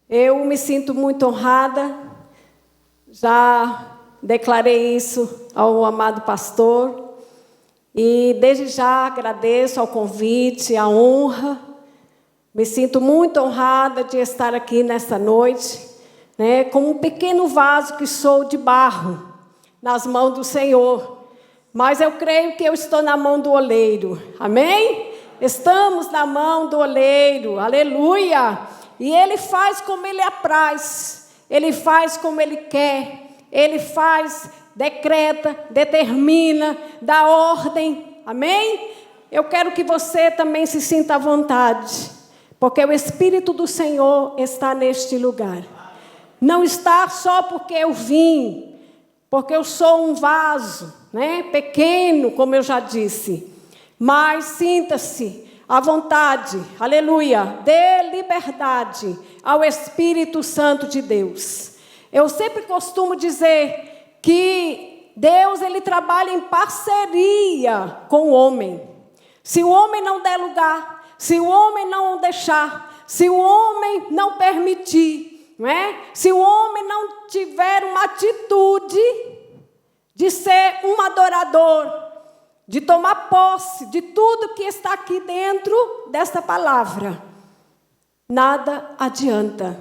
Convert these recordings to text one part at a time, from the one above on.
Eu me sinto muito honrada, já declarei isso ao amado pastor, e desde já agradeço ao convite, à honra. Me sinto muito honrada de estar aqui nesta noite, né, como um pequeno vaso que sou de barro, nas mãos do Senhor. Mas eu creio que eu estou na mão do oleiro, amém? Estamos na mão do oleiro, aleluia! E Ele faz como Ele apraz, Ele faz como Ele quer, Ele faz, decreta, determina, dá ordem, amém? Eu quero que você também se sinta à vontade, porque o Espírito do Senhor está neste lugar. Não está só porque eu vim, porque eu sou um vaso, né, pequeno, como eu já disse, mas sinta-se à vontade, aleluia, dê liberdade ao Espírito Santo de Deus. Eu sempre costumo dizer que Deus, Ele trabalha em parceria com o homem. Se o homem não der lugar, se o homem não deixar, se o homem não permitir, não é? Se o homem não tiver uma atitude de ser um adorador, de tomar posse de tudo que está aqui dentro desta palavra, nada adianta,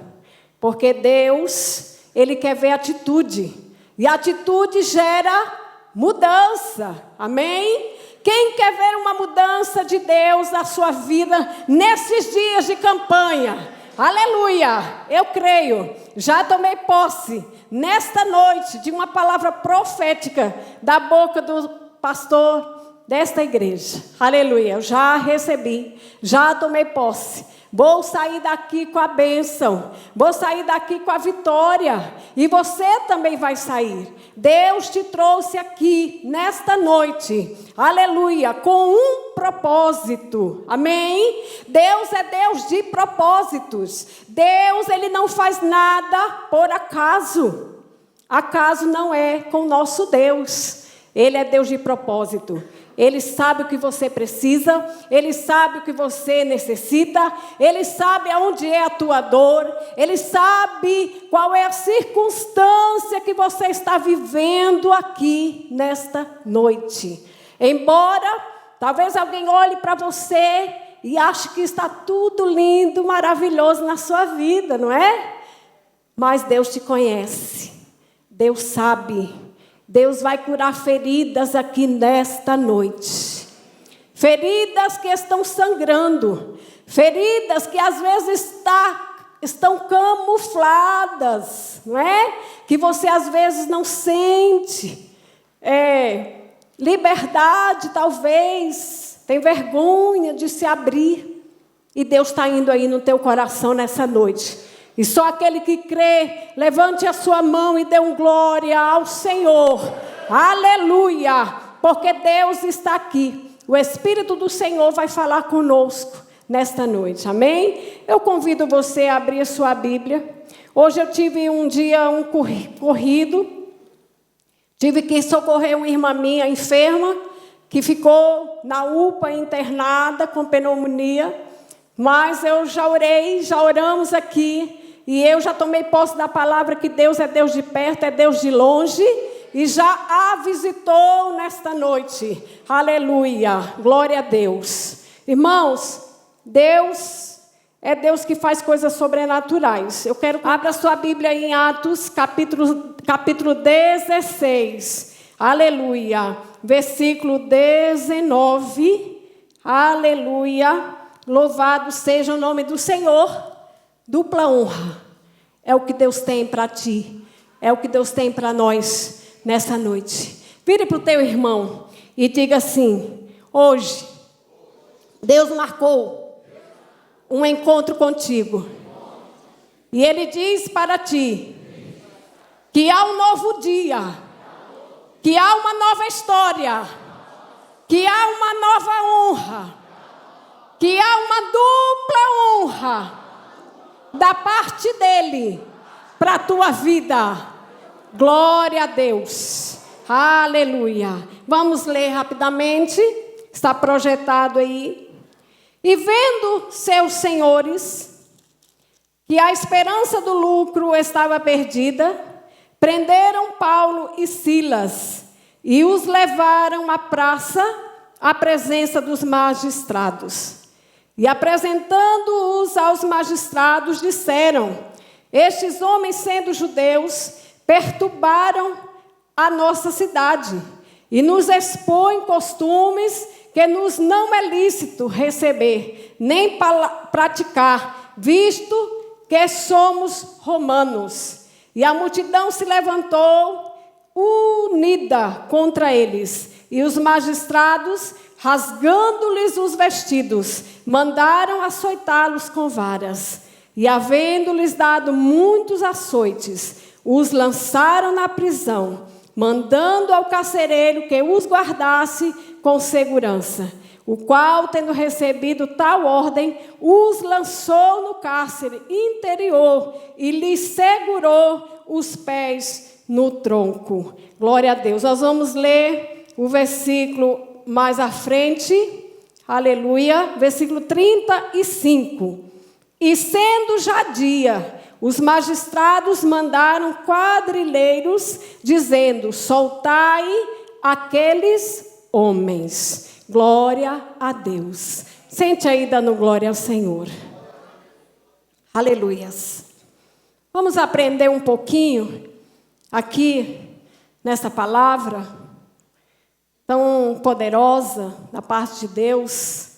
porque Deus, Ele quer ver atitude, e atitude gera mudança, amém? Quem quer ver uma mudança de Deus na sua vida nesses dias de campanha? Aleluia! Eu creio, já tomei posse nesta noite de uma palavra profética da boca do pastor desta igreja. Aleluia! Eu já recebi, já tomei posse. Vou sair daqui com a bênção, vou sair daqui com a vitória, e você também vai sair. Deus te trouxe aqui nesta noite, aleluia, com um propósito, amém? Deus é Deus de propósitos. Deus, Ele não faz nada por acaso. Acaso não é com o nosso Deus. Ele é Deus de propósito. Ele sabe o que você precisa, Ele sabe o que você necessita, Ele sabe aonde é a tua dor, Ele sabe qual é a circunstância que você está vivendo aqui nesta noite. Embora talvez alguém olhe para você e ache que está tudo lindo, maravilhoso na sua vida, não é? Mas Deus te conhece, Deus sabe. Deus vai curar feridas aqui nesta noite. Feridas que estão sangrando. Feridas que às vezes estão camufladas, não é? Que você às vezes não sente. Liberdade talvez. Tem vergonha de se abrir. E Deus está indo aí no teu coração nessa noite. E só aquele que crê, levante a sua mão e dê um glória ao Senhor. Aleluia! Porque Deus está aqui. O Espírito do Senhor vai falar conosco nesta noite. Amém? Eu convido você a abrir a sua Bíblia. Hoje eu tive um dia corrido. Tive que socorrer uma irmã minha enferma, que ficou na UPA internada com pneumonia. Mas eu já orei, já oramos aqui. E eu já tomei posse da palavra que Deus é Deus de perto, é Deus de longe. E já a visitou nesta noite. Aleluia, glória a Deus. Irmãos, Deus é Deus que faz coisas sobrenaturais. Eu quero que abra a sua Bíblia aí em Atos, capítulo 16. Aleluia, versículo 19. Aleluia, louvado seja o nome do Senhor. Dupla honra é o que Deus tem para ti, é o que Deus tem para nós nessa noite. Vire para o teu irmão e diga assim: hoje Deus marcou um encontro contigo, e Ele diz para ti que há um novo dia, que há uma nova história, que há uma nova honra, que há uma dupla honra da parte dele para a tua vida. Glória a Deus. Aleluia. Vamos ler rapidamente. Está projetado aí. E vendo seus senhores que a esperança do lucro estava perdida, prenderam Paulo e Silas e os levaram à praça, à presença dos magistrados. E apresentando-os aos magistrados, disseram: estes homens, sendo judeus, perturbaram a nossa cidade e nos expõem costumes que nos não é lícito receber, nem praticar, visto que somos romanos. E a multidão se levantou unida contra eles, e os magistrados, rasgando-lhes os vestidos, mandaram açoitá-los com varas. E, havendo-lhes dado muitos açoites, os lançaram na prisão, mandando ao carcereiro que os guardasse com segurança, o qual, tendo recebido tal ordem, os lançou no cárcere interior e lhes segurou os pés no tronco. Glória a Deus. Nós vamos ler o versículo mais à frente, aleluia, versículo 35. E sendo já dia, os magistrados mandaram quadrilheiros, dizendo: soltai aqueles homens. Glória a Deus. Sente aí dando glória ao Senhor. Aleluias. Vamos aprender um pouquinho aqui nessa palavra tão poderosa da parte de Deus.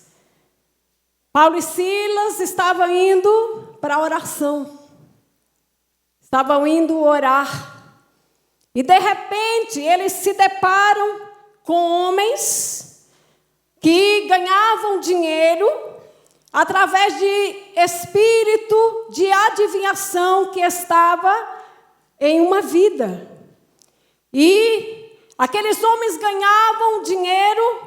Paulo e Silas estavam indo para a oração. Estavam indo orar. E de repente eles se deparam com homens que ganhavam dinheiro através de espírito de adivinhação que estava em uma vida. E aqueles homens ganhavam dinheiro,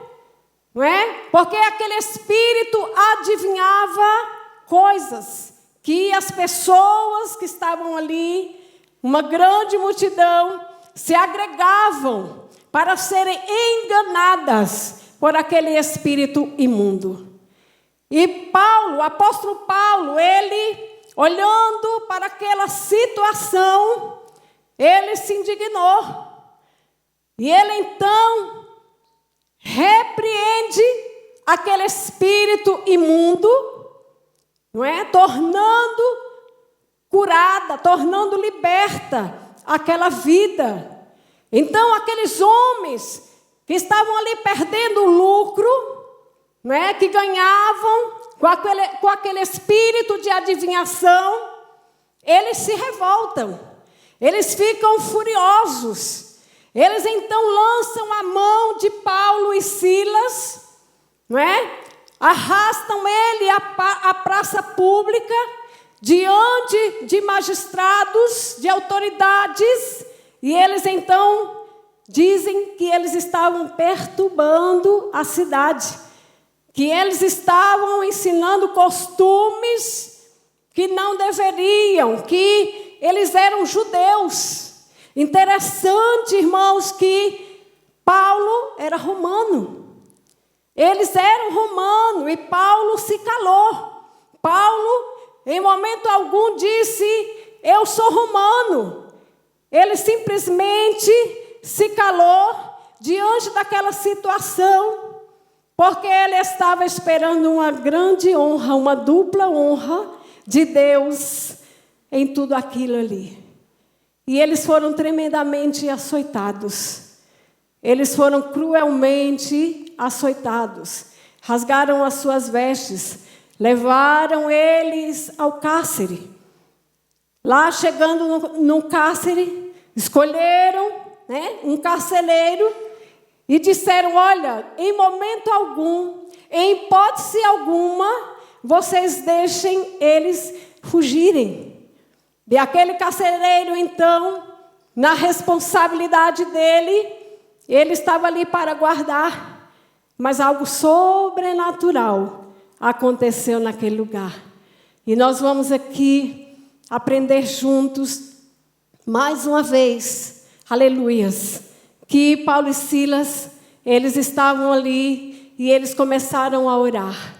não é? Porque aquele espírito adivinhava coisas que as pessoas que estavam ali, uma grande multidão, se agregavam para serem enganadas por aquele espírito imundo. E Paulo, o apóstolo Paulo, ele, olhando para aquela situação, ele se indignou. E ele então repreende aquele espírito imundo, não é? Tornando curada, tornando liberta aquela vida. Então aqueles homens que estavam ali perdendo o lucro, não é? Que ganhavam com aquele espírito de adivinhação, eles se revoltam, eles ficam furiosos. Eles então lançam a mão de Paulo e Silas, não é? Arrastam ele à praça pública, diante de magistrados, de autoridades, e eles então dizem que eles estavam perturbando a cidade, que eles estavam ensinando costumes que não deveriam, que eles eram judeus. Interessante, irmãos, que Paulo era romano. Eles eram romanos e Paulo se calou. Paulo, em momento algum, disse: eu sou romano. Ele simplesmente se calou diante daquela situação, porque ele estava esperando uma grande honra, uma dupla honra de Deus em tudo aquilo ali. E eles foram tremendamente açoitados. Eles foram cruelmente açoitados. Rasgaram as suas vestes. Levaram eles ao cárcere. Lá, chegando no cárcere, escolheram, né, um carcereiro e disseram: olha, em momento algum, em hipótese alguma, vocês deixem eles fugirem. E aquele carcereiro, então, na responsabilidade dele, ele estava ali para guardar, mas algo sobrenatural aconteceu naquele lugar. E nós vamos aqui aprender juntos, mais uma vez, aleluias, que Paulo e Silas, eles estavam ali e eles começaram a orar.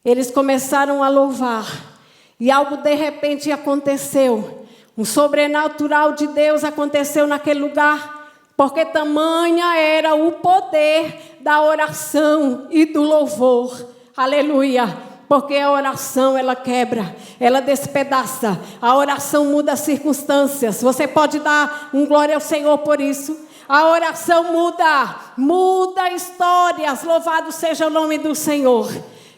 Eles começaram a louvar. E algo de repente aconteceu. Um sobrenatural de Deus aconteceu naquele lugar, porque tamanha era o poder da oração e do louvor. Aleluia! Porque a oração, ela quebra, ela despedaça. A oração muda as circunstâncias. Você pode dar um glória ao Senhor por isso? A oração muda histórias. Louvado seja o nome do Senhor.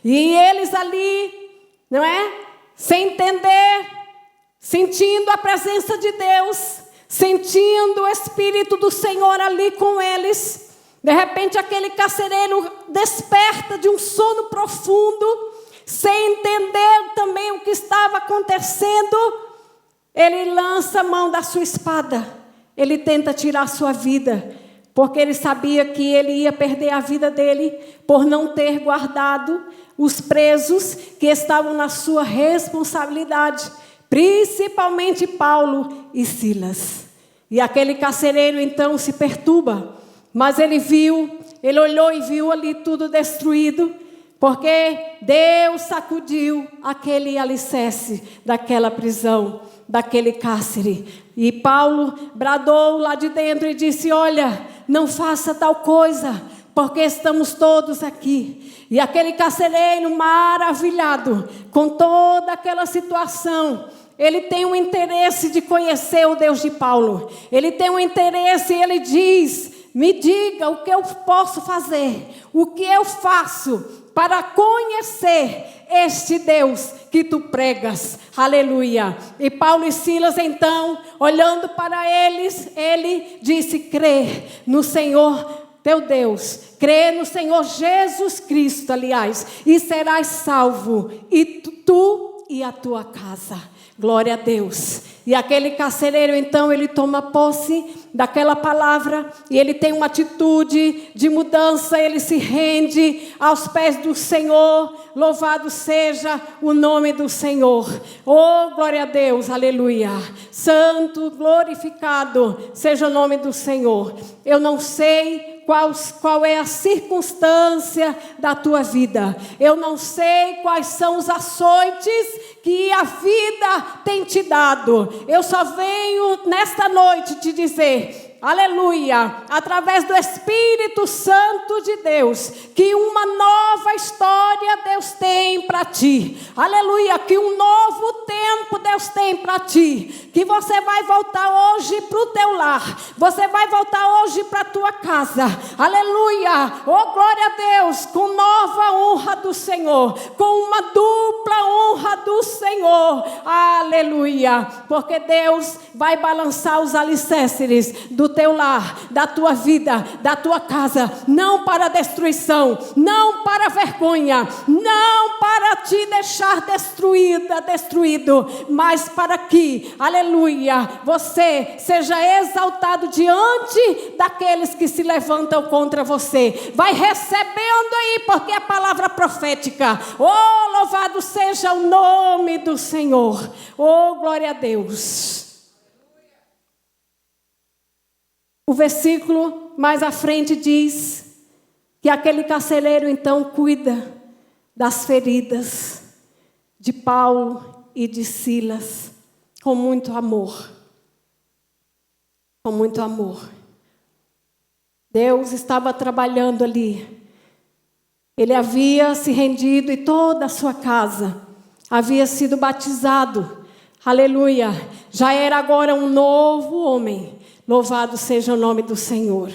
E eles ali, não é? Sem entender, sentindo a presença de Deus, sentindo o Espírito do Senhor ali com eles. De repente aquele carcereiro desperta de um sono profundo, sem entender também o que estava acontecendo. Ele lança a mão da sua espada, ele tenta tirar a sua vida, porque ele sabia que ele ia perder a vida dele, por não ter guardado os presos que estavam na sua responsabilidade, principalmente Paulo e Silas. E aquele carcereiro então se perturba, mas ele olhou e viu ali tudo destruído, porque Deus sacudiu aquele alicerce daquela prisão, daquele cárcere. E Paulo bradou lá de dentro e disse: olha, não faça tal coisa, porque estamos todos aqui. E aquele carcereiro, maravilhado com toda aquela situação, ele tem um interesse de conhecer o Deus de Paulo. Ele tem um interesse e ele diz: me diga o que eu posso fazer, o que eu faço para conhecer este Deus que tu pregas. Aleluia. E Paulo e Silas então, olhando para eles, ele disse: crê no Senhor teu Deus, crê no Senhor Jesus Cristo, aliás, e serás salvo, e tu e a tua casa. Glória a Deus. E aquele carcereiro então, ele toma posse daquela palavra e ele tem uma atitude de mudança, ele se rende aos pés do Senhor. Louvado seja o nome do Senhor. Oh, glória a Deus, aleluia. Santo, glorificado seja o nome do Senhor. Eu não sei qual é a circunstância da tua vida. Eu não sei quais são os açoites que a vida tem te dado. Eu só venho nesta noite te dizer: aleluia, através do Espírito Santo de Deus, que uma nova história Deus tem para ti. Aleluia, que um novo tempo Deus tem para ti. Que você vai voltar hoje para o teu lar. Você vai voltar hoje para a tua casa. Aleluia, oh glória a Deus, com nova honra do Senhor, com uma dupla honra do Senhor. Aleluia, porque Deus vai balançar os alicerces do teu lar, da tua vida, da tua casa, não para destruição, não para vergonha, não para te deixar destruído, mas para que, aleluia, você seja exaltado diante daqueles que se levantam contra você. Vai recebendo aí, porque é palavra profética. Oh, louvado seja o nome do Senhor. Oh, glória a Deus. O versículo mais à frente diz que aquele carcereiro então cuida das feridas de Paulo e de Silas com muito amor. Com muito amor. Deus estava trabalhando ali. Ele havia se rendido e toda a sua casa havia sido batizado. Aleluia. Já era agora um novo homem. Louvado seja o nome do Senhor.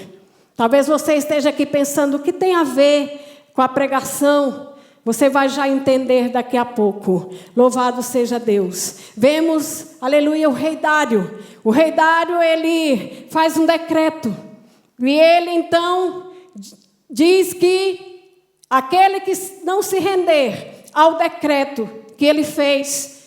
Talvez você esteja aqui pensando: o que tem a ver com a pregação? Você vai já entender daqui a pouco. Louvado seja Deus. Vemos, aleluia, o rei Dário. O rei Dário, ele faz um decreto. E ele então diz que aquele que não se render ao decreto que ele fez,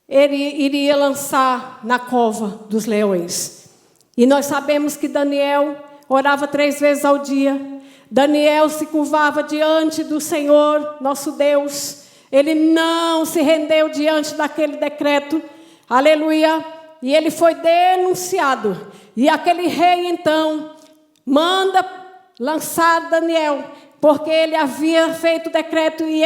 ele iria lançar na cova dos leões. E nós sabemos que Daniel orava 3 vezes ao dia. Daniel se curvava diante do Senhor, nosso Deus. Ele não se rendeu diante daquele decreto. Aleluia. E ele foi denunciado. E aquele rei, então, manda lançar Daniel, porque ele havia feito o decreto e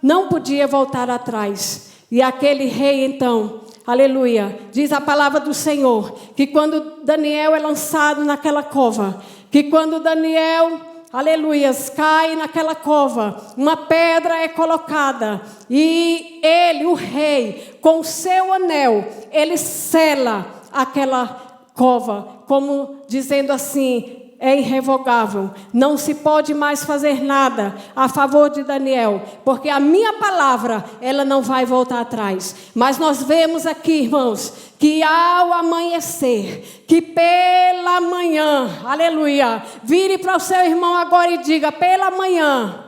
não podia voltar atrás. E aquele rei então, aleluia, diz a palavra do Senhor, que quando Daniel é lançado naquela cova, que quando Daniel, aleluia, cai naquela cova, uma pedra é colocada, e ele, o rei, com o seu anel, ele sela aquela cova, como dizendo assim, é irrevogável, não se pode mais fazer nada a favor de Daniel, porque a minha palavra, ela não vai voltar atrás. Mas nós vemos aqui, irmãos, que ao amanhecer, que pela manhã, aleluia, vire para o seu irmão agora e diga, pela manhã,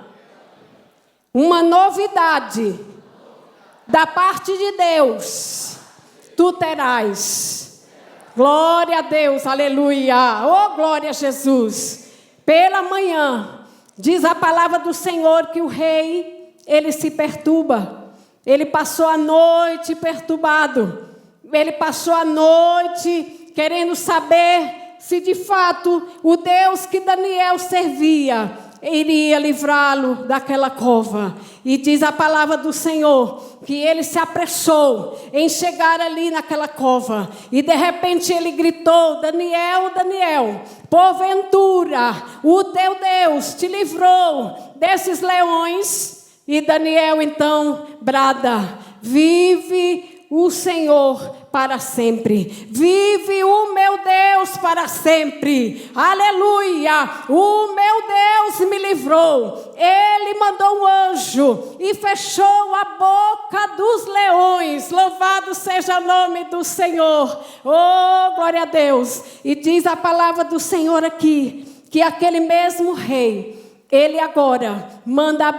uma novidade da parte de Deus, tu terás. Glória a Deus, aleluia, oh glória a Jesus. Pela manhã, diz a palavra do Senhor que o rei, ele se perturba. Ele passou a noite perturbado. Ele passou a noite querendo saber se de fato o Deus que Daniel servia iria livrá-lo daquela cova. E diz a palavra do Senhor que ele se apressou em chegar ali naquela cova. E de repente ele gritou, Daniel, Daniel, porventura o teu Deus te livrou desses leões? E Daniel então brada, vive o Senhor para sempre, vive o meu Deus para sempre, aleluia, o meu Deus me livrou, ele mandou um anjo e fechou a boca dos leões, louvado seja o nome do Senhor, oh glória a Deus. E diz a palavra do Senhor aqui, que aquele mesmo rei, ele agora manda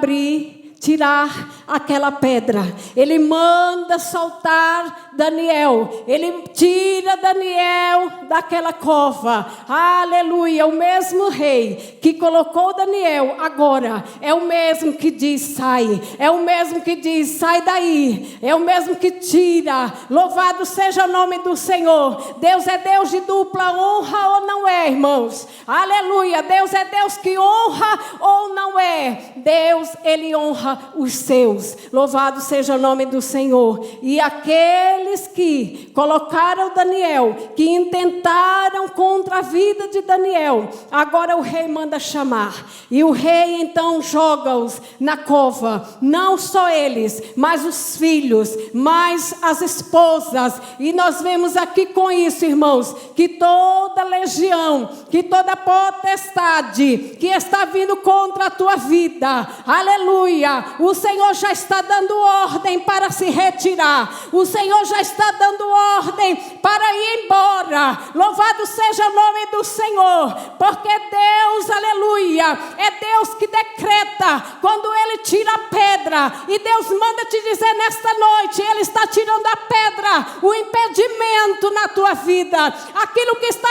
tirar aquela pedra, ele manda soltar Daniel, ele tira Daniel daquela cova, aleluia. O mesmo rei que colocou Daniel agora é o mesmo que diz sai, é o mesmo que diz sai daí, é o mesmo que tira, louvado seja o nome do Senhor. Deus é Deus de dupla honra ou não é, irmãos? Aleluia, Deus é Deus que honra ou não é? Deus, ele honra os seus, louvado seja o nome do Senhor. E aqueles que colocaram Daniel, que intentaram contra a vida de Daniel, agora o rei manda chamar, e o rei então joga-os na cova, não só eles, mas os filhos, mais as esposas. E nós vemos aqui com isso, irmãos, que toda legião, que toda potestade que está vindo contra a tua vida, aleluia, o Senhor já está dando ordem para se retirar. O Senhor já está dando ordem para ir embora. Louvado seja o nome do Senhor. Porque Deus, aleluia, é Deus que decreta quando Ele tira a pedra. E Deus manda te dizer nesta noite, Ele está tirando a pedra, o impedimento na tua vida. Aquilo que está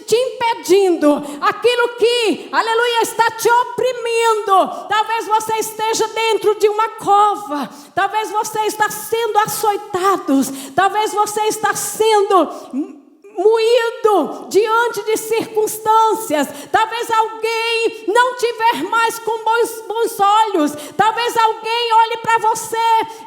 te impedindo, aquilo que, aleluia, está te oprimindo. Talvez você esteja dentro de uma cova, talvez você está sendo açoitado, talvez você está sendo moído diante de circunstâncias, talvez alguém não te ver mais com bons olhos, talvez alguém olhe para você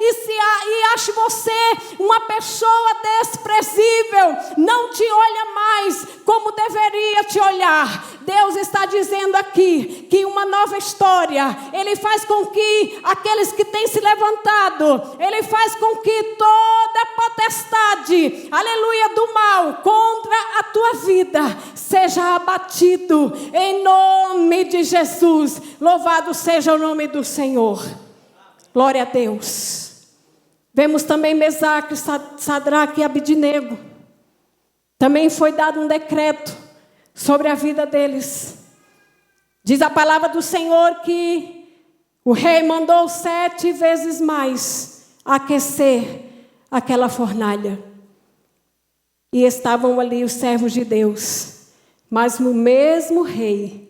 e ache você uma pessoa desprezível, não te olha mais como deveria te olhar. Deus está dizendo aqui que uma nova história, Ele faz com que aqueles que têm se levantado, Ele faz com que toda potestade, aleluia, do mal contra a tua vida seja abatido em nome de Jesus. Louvado seja o nome do Senhor. Glória a Deus. Vemos também Mesaque, Sadraque e Abidnego. Também foi dado um decreto sobre a vida deles. Diz a palavra do Senhor que o rei mandou 7 vezes mais aquecer aquela fornalha. E estavam ali os servos de Deus. Mas o mesmo rei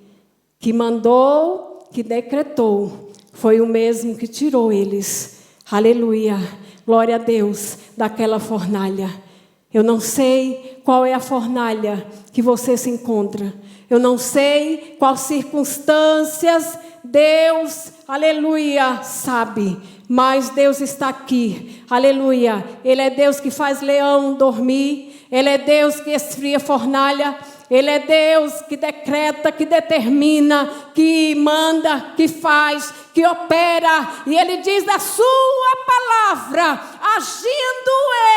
que mandou, que decretou, foi o mesmo que tirou eles. Aleluia, glória a Deus, daquela fornalha. Eu não sei qual é a fornalha que você se encontra. Eu não sei quais circunstâncias Deus, aleluia, sabe. mas Deus está aqui, aleluia. Ele é Deus que faz leão dormir, Ele é Deus que esfria fornalha, Ele é Deus que decreta, que determina, que manda, que faz, que opera. E Ele diz a sua palavra, agindo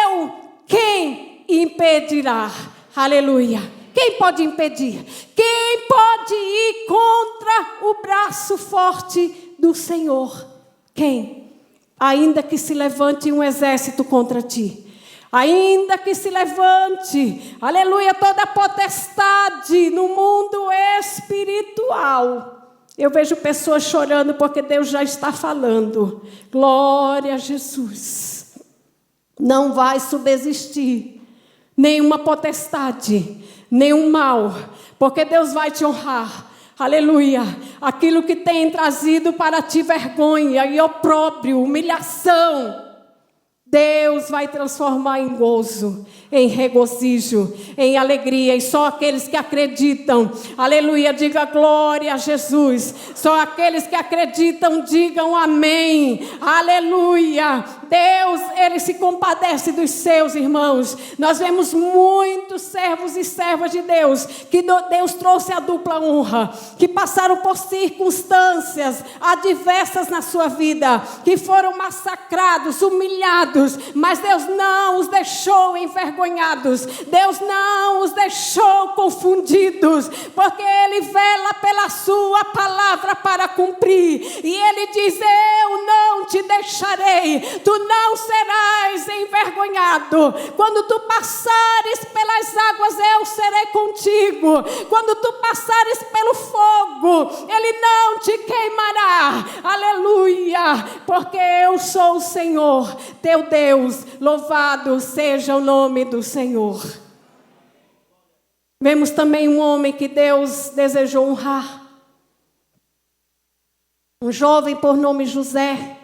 eu, quem impedirá? Aleluia. Quem pode impedir? Quem pode ir contra o braço forte do Senhor? Quem? Ainda que se levante um exército contra ti, ainda que se levante, aleluia, toda potestade no mundo espiritual. Eu vejo pessoas chorando porque Deus já está falando. Glória a Jesus. Não vai subsistir nenhuma potestade, nenhum mal, porque Deus vai te honrar. Aleluia, aquilo que tem trazido para ti vergonha e opróbrio, humilhação, Deus vai transformar em gozo, em regozijo, em alegria. E só aqueles que acreditam, aleluia, diga glória a Jesus. Só aqueles que acreditam, digam amém, aleluia. Deus, Ele se compadece dos seus irmãos. Nós vemos muitos servos e servas de Deus, que Deus trouxe a dupla honra, que passaram por circunstâncias adversas na sua vida, que foram massacrados, humilhados, mas Deus não os deixou envergonhados, Deus não os deixou confundidos, porque Ele vela pela sua palavra para cumprir, e Ele diz: eu não te deixarei, tu não serás envergonhado. Quando tu passares pelas águas, eu serei contigo. Quando tu passares pelo fogo, ele não te queimará. Aleluia, porque eu sou o Senhor, teu Deus. Louvado seja o nome do Senhor. Vemos também um homem que Deus desejou honrar. Um jovem por nome José.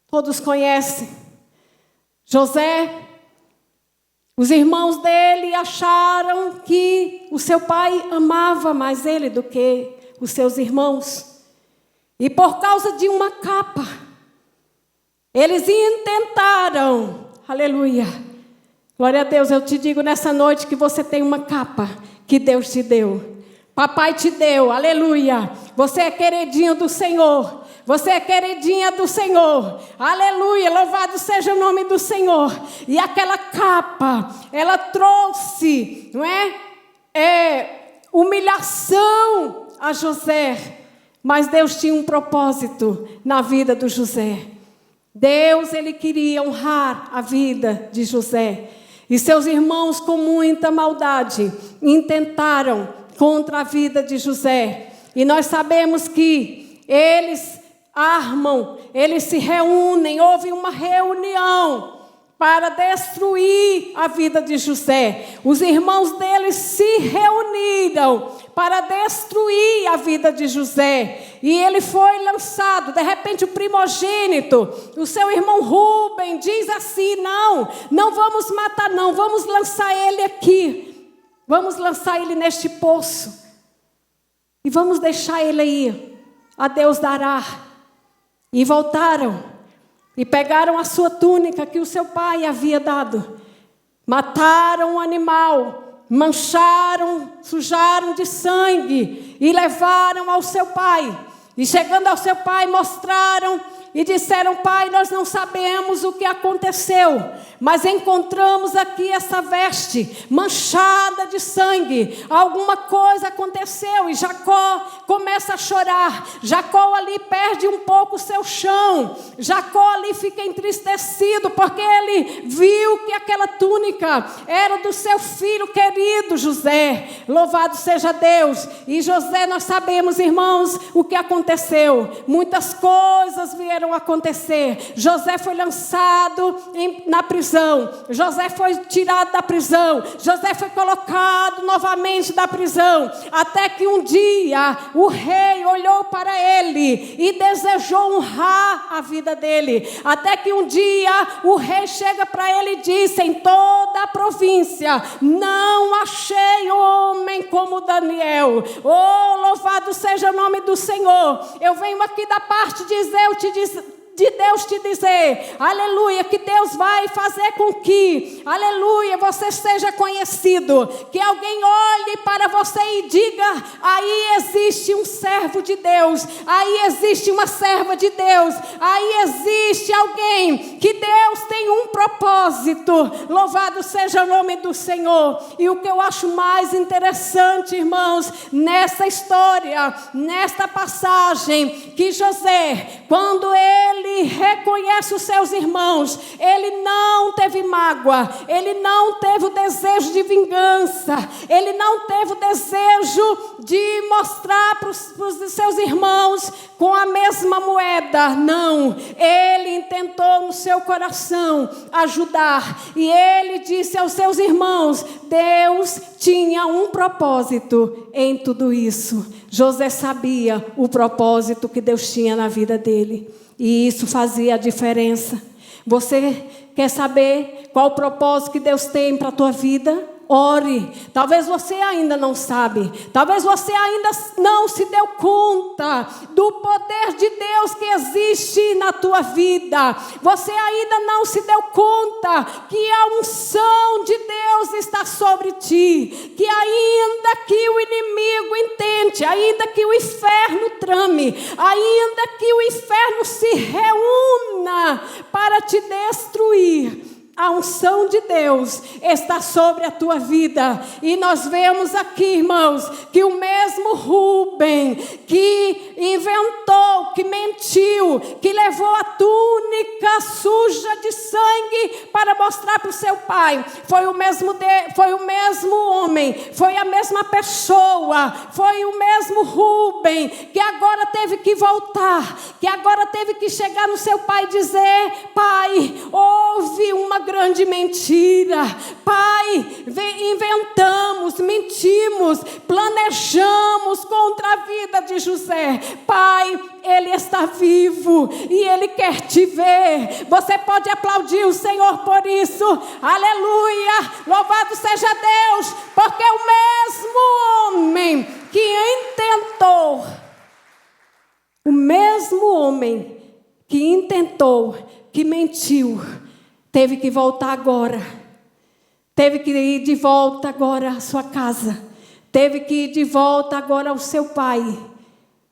Todos conhecem. José, os irmãos dele acharam que o seu pai amava mais ele do que os seus irmãos. E por causa de uma capa, eles intentaram, aleluia, glória a Deus, eu te digo nessa noite que você tem uma capa que Deus te deu. Papai te deu, aleluia. Você é queridinho do Senhor. Você é queridinha do Senhor. Aleluia, louvado seja o nome do Senhor. E aquela capa, ela trouxe, não é? Humilhação a José. Mas Deus tinha um propósito na vida do José. Deus, ele queria honrar a vida de José. E seus irmãos, com muita maldade, intentaram contra a vida de José. E nós sabemos que eles armam, eles se reúnem, houve uma reunião para destruir a vida de José. Os irmãos deles se reuniram para destruir a vida de José. E ele foi lançado. De repente o primogênito, o seu irmão Rúben, diz assim: não vamos matar não, vamos lançar ele aqui. Vamos lançar ele neste poço. E vamos deixar ele aí. A Deus dará. E voltaram. E pegaram a sua túnica que o seu pai havia dado. Mataram o animal. Mancharam, sujaram de sangue. E levaram ao seu pai. E chegando ao seu pai, mostraram e disseram: pai, nós não sabemos o que aconteceu, mas encontramos aqui essa veste manchada de sangue. Alguma coisa aconteceu. E Jacó começa a chorar. Jacó ali perde um pouco o seu chão. Jacó ali fica entristecido, porque ele viu que aquela túnica era do seu filho querido José. Louvado seja Deus. E José, nós sabemos, irmãos, o que aconteceu. Muitas coisas vieram acontecer. José foi lançado na prisão. José foi tirado da prisão. José foi colocado novamente da prisão. Até que um dia o rei olhou para ele e desejou honrar a vida dele. Até que um dia o rei chega para ele e disse: em toda a província não achei homem como Daniel. Oh, louvado seja o nome do Senhor. Eu venho aqui da parte de Deus de Deus te dizer, aleluia, que Deus vai fazer com que, aleluia, você seja conhecido, que alguém olhe para você e diga, aí existe um servo de Deus, aí existe uma serva de Deus, aí existe alguém que Deus tem um propósito, louvado seja o nome do Senhor. E o que eu acho mais interessante, irmãos, nessa história, nesta passagem, que José, quando ele reconhece os seus irmãos, ele não teve mágoa, ele não teve o desejo de vingança, ele não teve o desejo de mostrar para os seus irmãos com a mesma moeda, não, ele intentou no seu coração ajudar, e ele disse aos seus irmãos, Deus tinha um propósito em tudo isso. José sabia o propósito que Deus tinha na vida dele, e isso fazia a diferença. Você quer saber qual o propósito que Deus tem para a tua vida? Ore. Talvez você ainda não sabe. Talvez você ainda não se deu conta do poder de Deus que existe na tua vida. Você ainda não se deu conta que a unção de Deus está sobre ti. Que ainda que o inimigo intente, ainda que o inferno trame, ainda que o inferno se reúna para te destruir, a unção de Deus está sobre a tua vida. E nós vemos aqui, irmãos, que o mesmo Rúben que inventou, que mentiu, que levou a túnica suja de sangue para mostrar para o seu pai, foi o mesmo homem, foi a mesma pessoa, foi o mesmo Rúben que agora teve que voltar, que agora teve que chegar no seu pai e dizer, pai, houve uma grande mentira, pai, inventamos, mentimos, planejamos contra a vida de José, pai, ele está vivo e ele quer te ver. Você pode aplaudir o Senhor por isso, aleluia, louvado seja Deus, porque o mesmo homem que intentou, que mentiu, teve que voltar agora, teve que ir de volta agora à sua casa, teve que ir de volta agora ao seu pai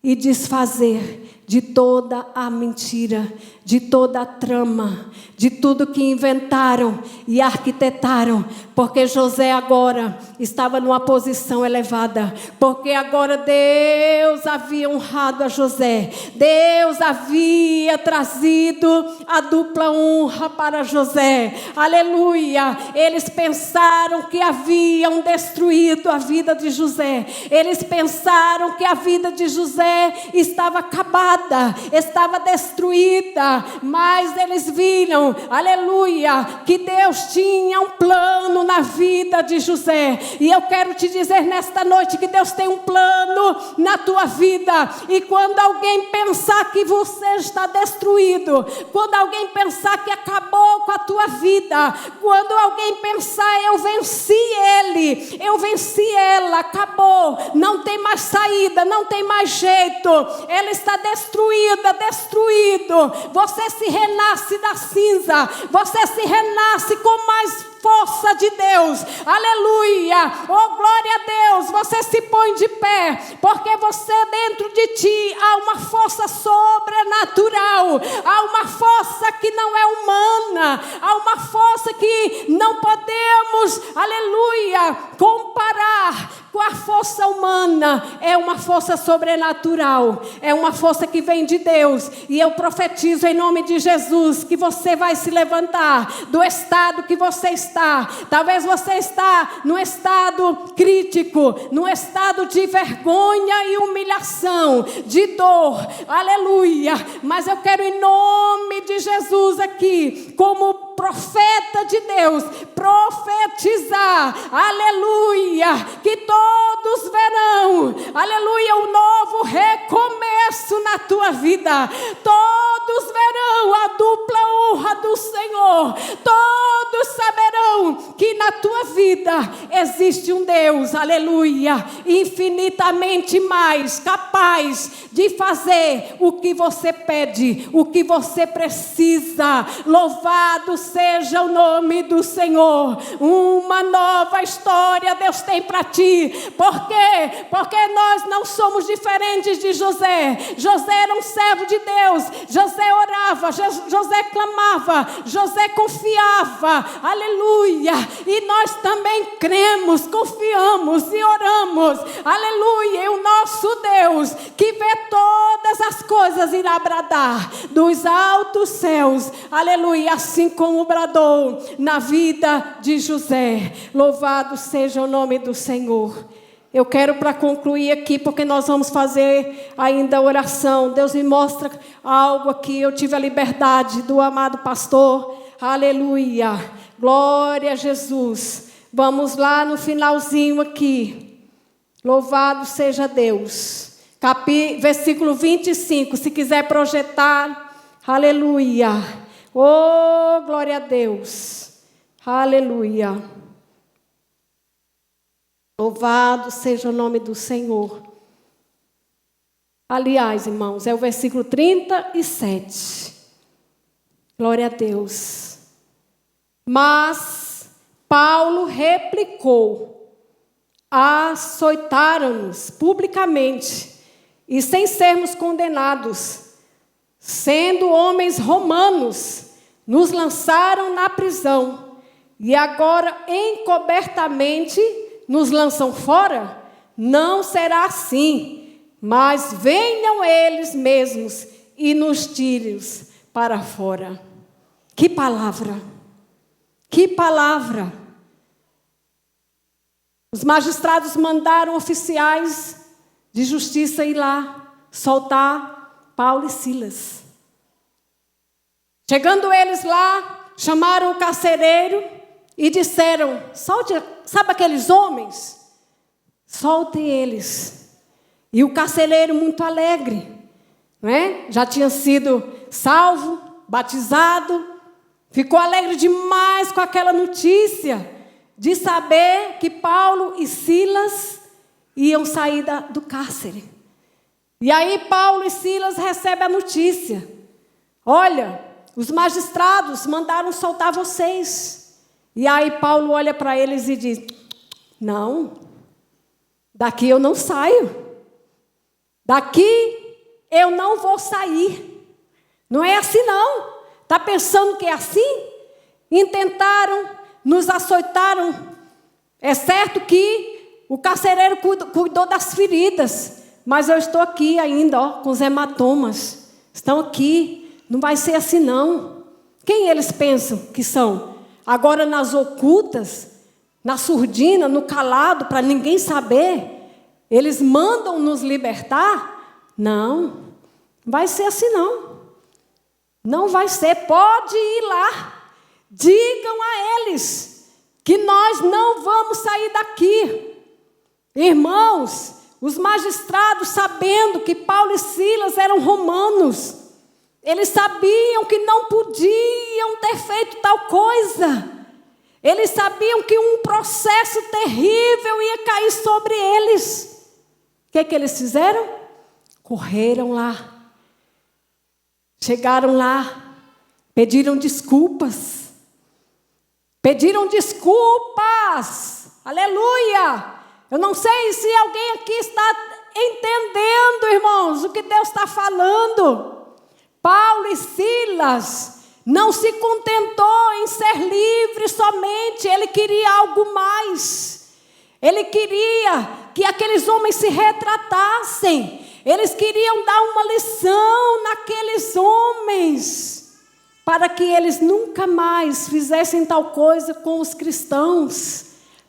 e desfazer de toda a mentira, de toda a trama, de tudo que inventaram e arquitetaram, porque José agora estava numa posição elevada, porque agora Deus havia honrado a José, Deus havia trazido a dupla honra para José, aleluia. Eles pensaram que haviam destruído a vida de José, eles pensaram que a vida de José estava acabada, estava destruída, mas eles viram, aleluia, que Deus tinha um plano na vida de José. E eu quero te dizer nesta noite que Deus tem um plano na tua vida. E quando alguém pensar que você está destruído, quando alguém pensar que acabou com a tua vida, quando alguém pensar, eu venci ele, eu venci ela, acabou, não tem mais saída, não tem mais jeito, ela está destruída, destruído, você se renasce da cinza, você se renasce com mais força de Deus, aleluia, oh glória a Deus, você se põe de pé, porque você dentro de ti há uma força sobrenatural, há uma força que não é humana, há uma força que não podemos, aleluia, comparar com a força humana, é uma força sobrenatural, é uma força que vem de Deus, e eu profetizo em nome de Jesus, que você vai se levantar do estado que você está, talvez você está num estado crítico, num estado de vergonha e humilhação, de dor, aleluia, mas eu quero em nome de Jesus aqui, como profeta de Deus, profetizar, aleluia, que todos verão, aleluia, um novo recomeço sucesso na tua vida. Todos verão a dupla honra do Senhor. Todos saberão que na tua vida existe um Deus, aleluia, infinitamente mais capaz de fazer o que você pede, o que você precisa. Louvado seja o nome do Senhor. Uma nova história Deus tem para ti. Por quê? Porque nós não somos diferentes de José. José era um servo de Deus. José orava, José clamava, José confiava, aleluia. E nós também cremos, confiamos e oramos, aleluia. E o nosso Deus, que vê todas as coisas, irá bradar dos altos céus, aleluia, assim como bradou na vida de José. Louvado seja o nome do Senhor. Eu quero, para concluir aqui, porque nós vamos fazer ainda a oração. Deus me mostra algo aqui. Eu tive a liberdade do amado pastor. Aleluia. Glória a Jesus. Vamos lá no finalzinho aqui. Louvado seja Deus. Versículo 25. Se quiser projetar. Aleluia. Oh, glória a Deus. Aleluia. Louvado seja o nome do Senhor. Aliás, irmãos, é o versículo 37. Glória a Deus. Mas Paulo replicou: açoitaram-nos publicamente e sem sermos condenados, sendo homens romanos, nos lançaram na prisão e agora encobertamente nos lançam fora? Não será assim, mas venham eles mesmos e nos tirem para fora. Que palavra! Que palavra! Os magistrados mandaram oficiais de justiça ir lá soltar Paulo e Silas. Chegando eles lá, chamaram o carcereiro e disseram: sabe aqueles homens? Soltem eles. E o carcereiro, muito alegre, né? Já tinha sido salvo, batizado, ficou alegre demais com aquela notícia de saber que Paulo e Silas iam sair do cárcere. E aí Paulo e Silas recebem a notícia: olha, os magistrados mandaram soltar vocês. E aí Paulo olha para eles e diz: não, daqui eu não saio. Daqui eu não vou sair. Não é assim não. Está pensando que é assim? Intentaram, nos açoitaram. É certo que o carcereiro cuidou das feridas, mas eu estou aqui ainda, ó, com os hematomas. Estão aqui. Não vai ser assim não. Quem eles pensam que são? Agora nas ocultas, na surdina, no calado, para ninguém saber, eles mandam nos libertar? Não, vai ser assim não. Não vai ser. Pode ir lá. Digam a eles que nós não vamos sair daqui. Irmãos, os magistrados, sabendo que Paulo e Silas eram romanos, eles sabiam que não podiam ter feito tal coisa. Eles sabiam que um processo terrível ia cair sobre eles. O que eles fizeram? Correram lá. Chegaram lá. Pediram desculpas. Pediram desculpas. Aleluia! Eu não sei se alguém aqui está entendendo, irmãos, o que Deus está falando. Paulo e Silas não se contentou em ser livre somente, ele queria algo mais. Ele queria que aqueles homens se retratassem. Eles queriam dar uma lição naqueles homens, para que eles nunca mais fizessem tal coisa com os cristãos.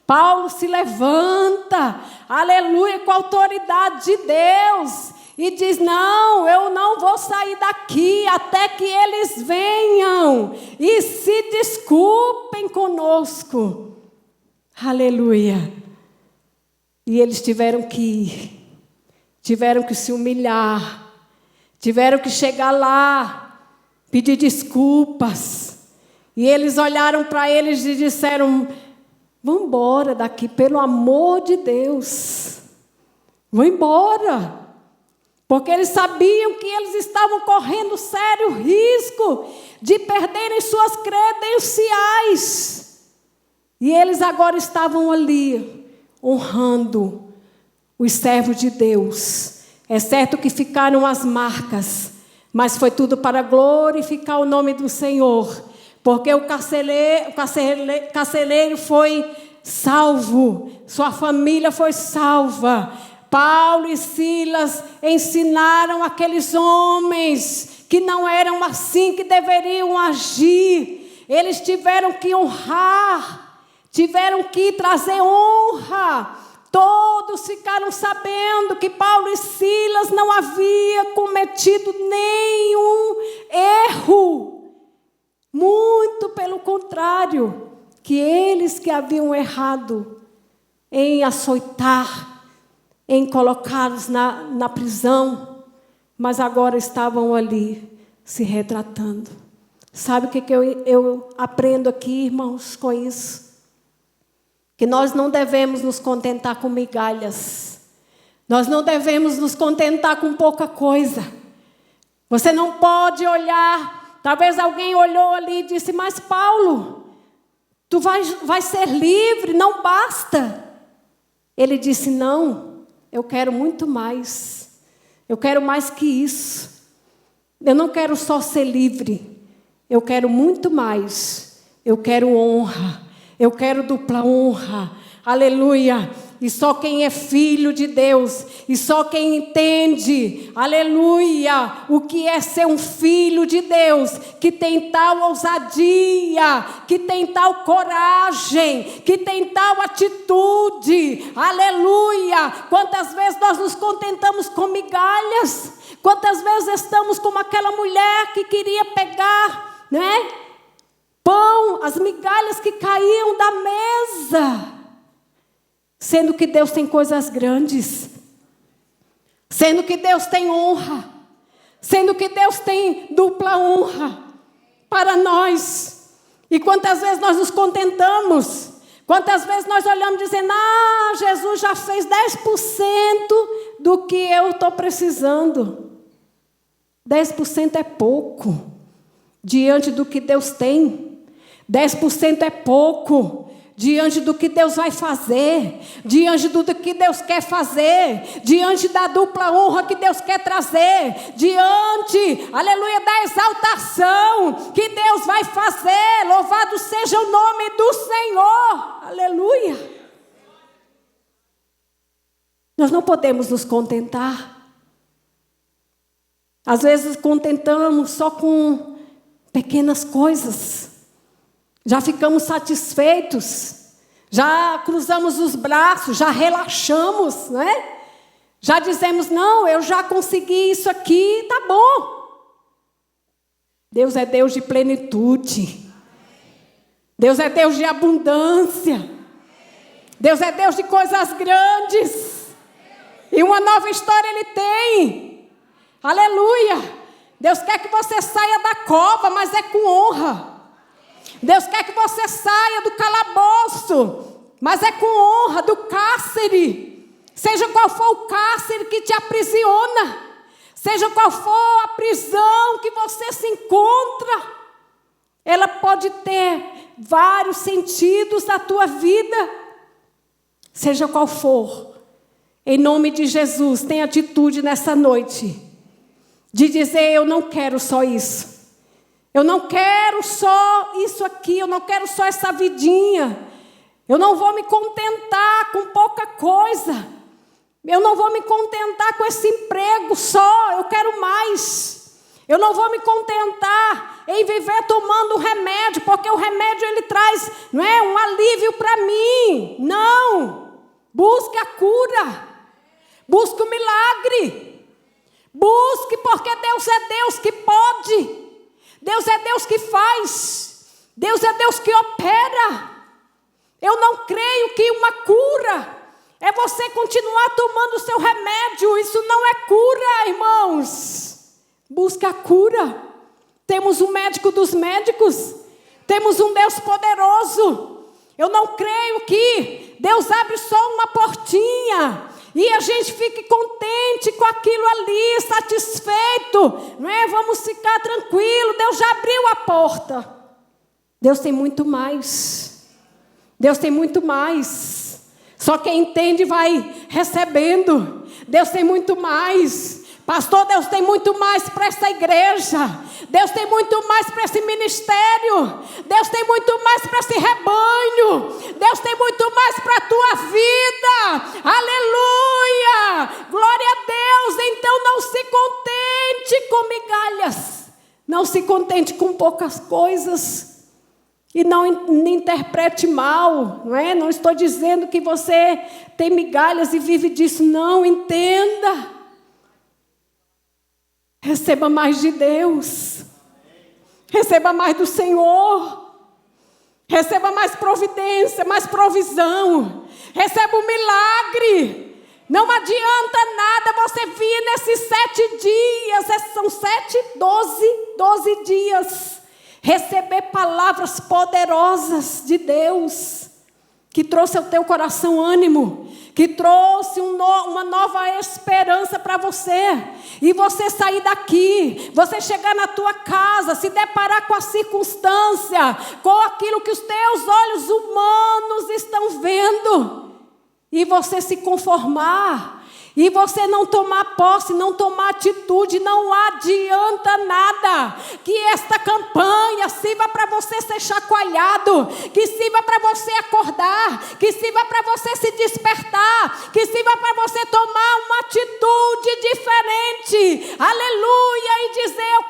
Paulo se levanta, aleluia, com a autoridade de Deus, e diz: não, eu não vou sair daqui até que eles venham e se desculpem conosco. Aleluia. E eles tiveram que ir, tiveram que se humilhar, Tiveram que chegar lá, pedir desculpas. E eles olharam para eles e disseram: vão embora daqui, pelo amor de Deus. Vão embora. Porque eles sabiam que eles estavam correndo sério risco de perderem suas credenciais. E eles agora estavam ali, honrando os servos de Deus. É certo que ficaram as marcas, mas foi tudo para glorificar o nome do Senhor. Porque o carcereiro foi salvo, sua família foi salva. Paulo e Silas ensinaram aqueles homens que não eram assim que deveriam agir. Eles tiveram que honrar, tiveram que trazer honra. Todos ficaram sabendo que Paulo e Silas não haviam cometido nenhum erro. Muito pelo contrário, que eles que haviam errado em açoitar, em colocá-los na prisão, mas agora estavam ali se retratando. Sabe o que eu aprendo aqui, irmãos, com isso? Que nós não devemos nos contentar com migalhas. Nós não devemos nos contentar com pouca coisa. Você não pode olhar, talvez alguém olhou ali e disse: mas Paulo, tu vai ser livre, não basta. Ele disse: não, eu quero muito mais. Eu quero mais que isso. Eu não quero só ser livre. Eu quero muito mais. Eu quero honra. Eu quero dupla honra. Aleluia. E só quem é filho de Deus, e só quem entende, aleluia, o que é ser um filho de Deus, que tem tal ousadia, que tem tal coragem, que tem tal atitude, aleluia. Quantas vezes nós nos contentamos com migalhas? Quantas vezes estamos como aquela mulher que queria pegar, né? Pão, as migalhas que caíam da mesa. Sendo que Deus tem coisas grandes. Sendo que Deus tem honra. Sendo que Deus tem dupla honra para nós. E quantas vezes nós nos contentamos? Quantas vezes nós olhamos dizendo: ah, Jesus já fez 10% do que eu estou precisando. 10% é pouco diante do que Deus tem. 10% é pouco diante do que Deus vai fazer, diante do que Deus quer fazer, diante da dupla honra que Deus quer trazer, diante, aleluia, da exaltação que Deus vai fazer. Louvado seja o nome do Senhor, aleluia. Nós não podemos nos contentar. Às vezes contentamos só com pequenas coisas. Já ficamos satisfeitos, já cruzamos os braços, já relaxamos, né? Já dizemos: não, eu já consegui isso aqui, tá bom. Deus é Deus de plenitude. Deus é Deus de abundância. Deus é Deus de coisas grandes. E uma nova história Ele tem. Aleluia. Deus quer que você saia da cova, mas é com honra. Deus quer que você saia do calabouço, mas é com honra, do cárcere. Seja qual for o cárcere que te aprisiona, seja qual for a prisão que você se encontra, ela pode ter vários sentidos na tua vida. Seja qual for, em nome de Jesus, tenha atitude nessa noite de dizer: eu não quero só isso. Eu não quero só isso aqui, eu não quero só essa vidinha. Eu não vou me contentar com pouca coisa. Eu não vou me contentar com esse emprego só, eu quero mais. Eu não vou me contentar em viver tomando remédio, porque o remédio ele traz, não é, um alívio para mim. Não, busque a cura, busque o milagre. Busque, porque Deus é Deus que pode. Deus é Deus que faz. Deus é Deus que opera. Eu não creio que uma cura é você continuar tomando o seu remédio. Isso não é cura, irmãos. busque a cura. Temos um médico dos médicos. Temos um Deus poderoso. Eu não creio que Deus abre só uma portinha e a gente fique contente com aquilo ali, satisfeito, não é? Vamos ficar tranquilo, Deus já abriu a porta. Deus tem muito mais. Deus tem muito mais. Só quem entende vai recebendo. Deus tem muito mais. Pastor, Deus tem muito mais para essa igreja. Deus tem muito mais para esse ministério. Deus tem muito mais para esse rebanho. Deus tem muito mais para a tua vida. Aleluia! Glória a Deus. Então não se contente com migalhas. Não se contente com poucas coisas. E não interprete mal, não é? Não estou dizendo que você tem migalhas e vive disso. Não, entenda. Receba mais de Deus. Receba mais do Senhor. Receba mais providência, mais provisão. Receba um milagre. Não adianta nada você vir nesses 7 dias. São 12 dias. Receber palavras poderosas de Deus. Que trouxe ao teu coração ânimo. Que trouxe uma nova esperança para você. E você sair daqui, você chegar na tua casa, se deparar com a circunstância, com aquilo que os teus olhos humanos estão vendo. E você se conformar. E você não tomar posse, não tomar atitude, não adianta nada. Que esta campanha sirva para você ser chacoalhado, que sirva para você acordar, que sirva para você se despertar, que sirva para você tomar uma atitude diferente. Aleluia! E dizer: eu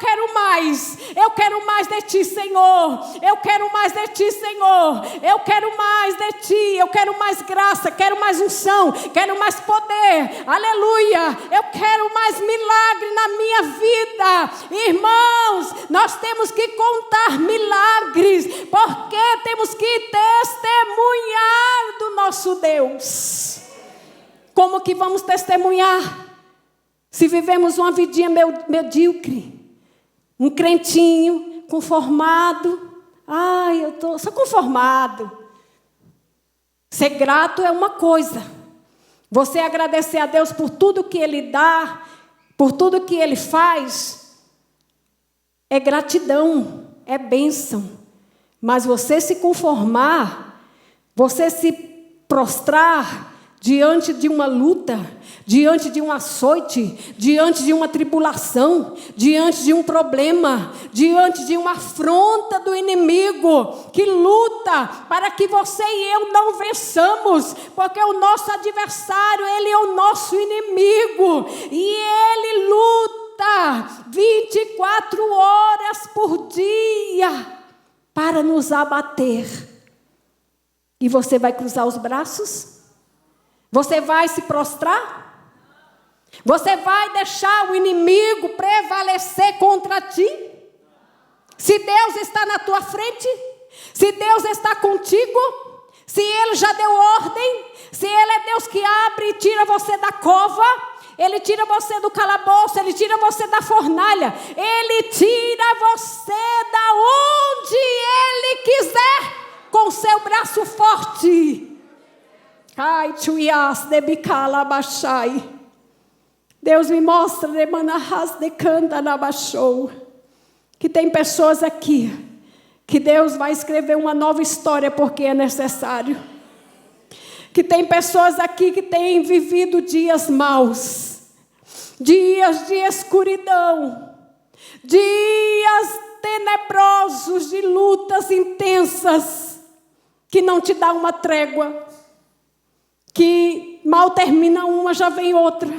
quero mais de ti, Senhor. Eu quero mais de ti, Senhor. Eu quero mais de ti, eu quero mais graça, quero mais unção, quero mais poder. Aleluia, eu quero mais milagre na minha vida. Irmãos, nós temos que contar milagres, porque temos que testemunhar do nosso Deus. Como que vamos testemunhar? Se vivemos uma vidinha medíocre, um crentinho conformado. Eu sou conformado. Ser grato é uma coisa. Você agradecer a Deus por tudo que Ele dá, por tudo que Ele faz, é gratidão, é bênção. Mas você se conformar, você se prostrar diante de uma luta, diante de um açoite, diante de uma tribulação, diante de um problema, diante de uma afronta do inimigo, que luta para que você e eu não vençamos, porque o nosso adversário, ele é o nosso inimigo, e ele luta 24 horas por dia para nos abater. E você vai cruzar os braços? Você vai se prostrar? Você vai deixar o inimigo prevalecer contra ti? Se Deus está na tua frente, se Deus está contigo, se Ele já deu ordem, se Ele é Deus que abre e tira você da cova, Ele tira você do calabouço, Ele tira você da fornalha, Ele tira você da onde Ele quiser, com seu braço forte. Deus me mostra que tem pessoas aqui que Deus vai escrever uma nova história porque é necessário. Que tem pessoas aqui que têm vivido dias maus, dias de escuridão, dias tenebrosos de lutas intensas, que não te dá uma trégua. Que mal termina uma, já vem outra.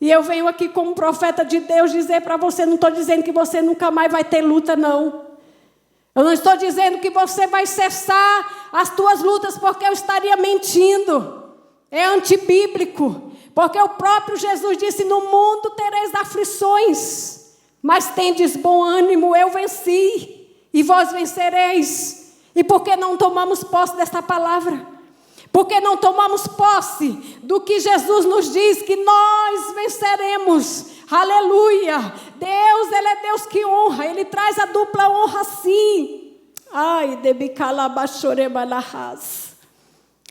E eu venho aqui como profeta de Deus dizer para você, não estou dizendo que você nunca mais vai ter luta, não. Eu não estou dizendo que você vai cessar as tuas lutas, porque eu estaria mentindo. É antibíblico. Porque o próprio Jesus disse: no mundo tereis aflições, mas tendes bom ânimo, eu venci, e vós vencereis. E por que não tomamos posse desta palavra? Porque não tomamos posse do que Jesus nos diz, que nós venceremos. Aleluia! Deus, Ele é Deus que honra. Ele traz a dupla honra sim. Ai, debicalabachorebalahas.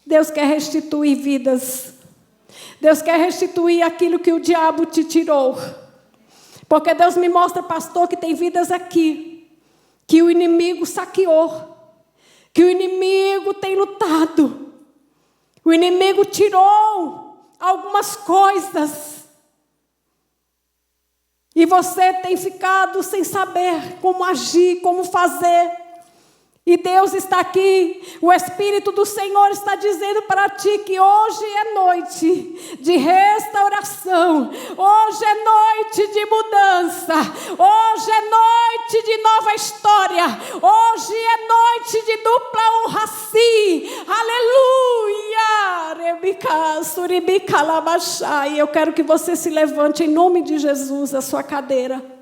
Deus quer restituir vidas. Deus quer restituir aquilo que o diabo te tirou. Porque Deus me mostra, pastor, que tem vidas aqui que o inimigo saqueou. Que o inimigo tem lutado. O inimigo tirou algumas coisas. E você tem ficado sem saber como agir, como fazer. E Deus está aqui, o Espírito do Senhor está dizendo para ti que hoje é noite de restauração. Hoje é noite de mudança. Hoje é noite de nova história. Hoje é noite de dupla honra sim. Aleluia! E eu quero que você se levante em nome de Jesus, a sua cadeira.